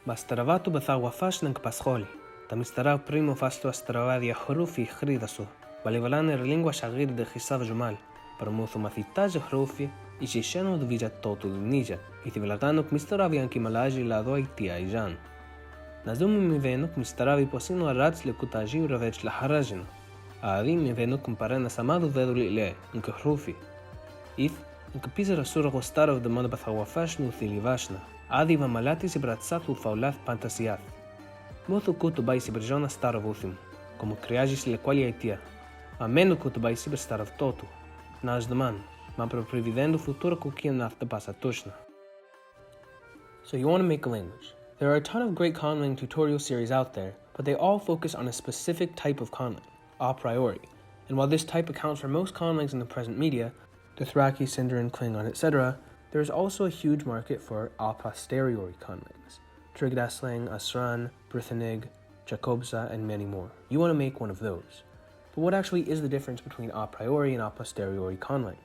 Bastravatu bathawafash ng pascholi. Tamistaraw primo fasto astravadia hrufi hridasu. Balivalane lingua shagir de hisav jumal. Permuthu mathitaj hrufi i shisheno dvija totu nija. Itivilatanuk mistaravian kimalaji la doitia ijan. Nazumi mivenuk mistaravi posino arats le kutaji ravech la harajin. Adi mivenuk mparena samadu veduli le, nke hrufi. If, nke pizera sura gostarov de moda bathawafash nu thilivashna. Adi vamalati si bratsatu faulath fantasiath. Mothu kutu bai si brjona starovuthim, como criagis le qualia itia. Amenu kutu bai si starov totu. Najdaman, ma pro previdendo futuro kukia nath de pasatushna. So you want to make a language. There are a ton of great conlang tutorial series out there, but they all focus on a specific type of conlang, a priori. And while this type accounts for most conlangs in the present media, Dothraki, Sindarin, Klingon, etc., there is also a huge market for a posteriori conlangs. Trigdaslang, Asran, Brithanig, Jacobza, and many more. You want to make one of those. But what actually is the difference between a priori and a posteriori conlang?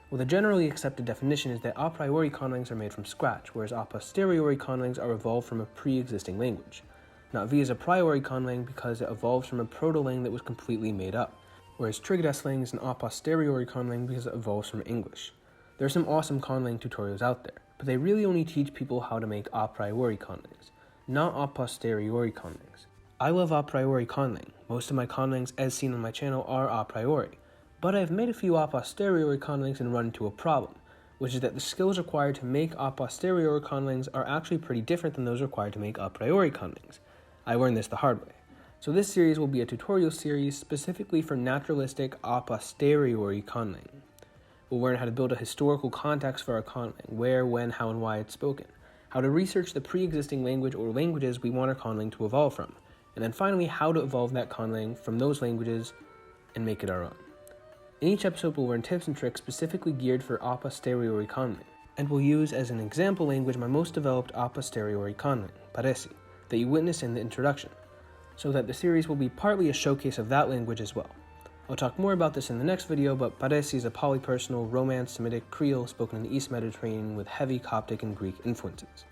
Well, the generally accepted definition is that a priori conlangs are made from scratch, whereas a posteriori conlangs are evolved from a pre-existing language. Na'vi is a priori conlang because it evolves from a proto-lang that was completely made up, whereas Trigdaslang is an a posteriori conlang because it evolves from English. There are some awesome conlang tutorials out there, but they really only teach people how to make a priori conlangs, not a posteriori conlangs. I love a priori conlang. Most of my conlangs as seen on my channel are a priori, but I've made a few a posteriori conlangs and run into a problem, which is that the skills required to make a posteriori conlangs are actually pretty different than those required to make a priori conlangs. I learned this the hard way. So this series will be a tutorial series specifically for naturalistic a posteriori conlang. We'll learn how to build a historical context for our conlang, where, when, how, and why it's spoken, how to research the pre-existing language or languages we want our conlang to evolve from, and then finally how to evolve that conlang from those languages and make it our own. In each episode we'll learn tips and tricks specifically geared for a posteriori conlang, and we'll use as an example language my most developed a posteriori conlang, Paresi, that you witness in the introduction, so that the series will be partly a showcase of that language as well. I'll talk more about this in the next video, but Paresi is a polypersonal, Romance, Semitic, Creole spoken in the East Mediterranean with heavy Coptic and Greek influences.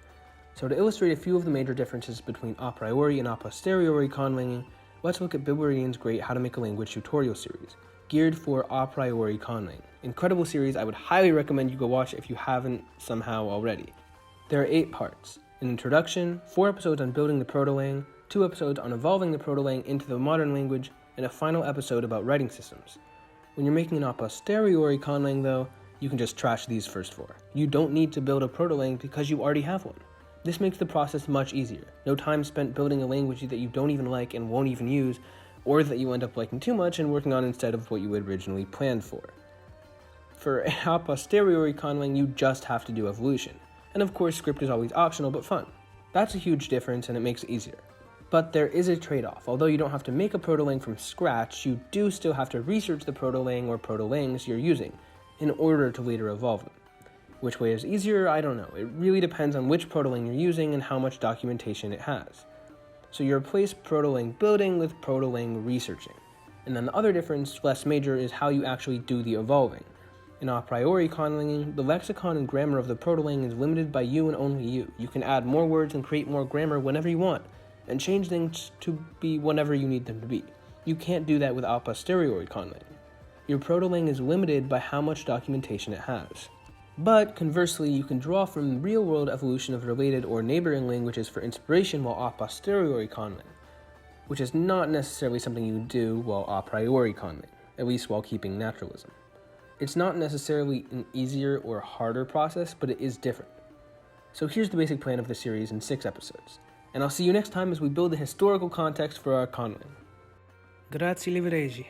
So to illustrate a few of the major differences between a priori and a posteriori conlanging, let's look at Bilberian's great How to Make a Language tutorial series, geared for a priori conlang. Incredible series I would highly recommend you go watch if you haven't somehow already. There are 8 parts: an introduction, 4 episodes on building the proto-lang, 2 episodes on evolving the proto-lang into the modern language, and a final episode about writing systems. When you're making an a posteriori conlang though, you can just trash these first 4. You don't need to build a proto-lang because you already have one. This makes the process much easier. No time spent building a language that you don't even like and won't even use, or that you end up liking too much and working on instead of what you had originally planned for. For a posteriori conlang, you just have to do evolution. And of course, script is always optional but fun. That's a huge difference and it makes it easier. But there is a trade-off. Although you don't have to make a proto-lang from scratch, you do still have to research the proto-lang or proto-langs you're using in order to later evolve them. Which way is easier? I don't know. It really depends on which proto-lang you're using and how much documentation it has. So you replace proto-lang building with proto-lang researching. And then the other difference, less major, is how you actually do the evolving. In a priori conlanging, the lexicon and grammar of the proto-lang is limited by you and only you. You can add more words and create more grammar whenever you want, and change things to be whatever you need them to be. You can't do that with a posteriori conlang. Your proto-lang is limited by how much documentation it has. But conversely, you can draw from real-world evolution of related or neighboring languages for inspiration while a posteriori conlang, which is not necessarily something you do while a priori conlang, at least while keeping naturalism. It's not necessarily an easier or harder process, but it is different. So here's the basic plan of the series in 6 episodes. And I'll see you next time as we build the historical context for our conlang. Grazie livregi.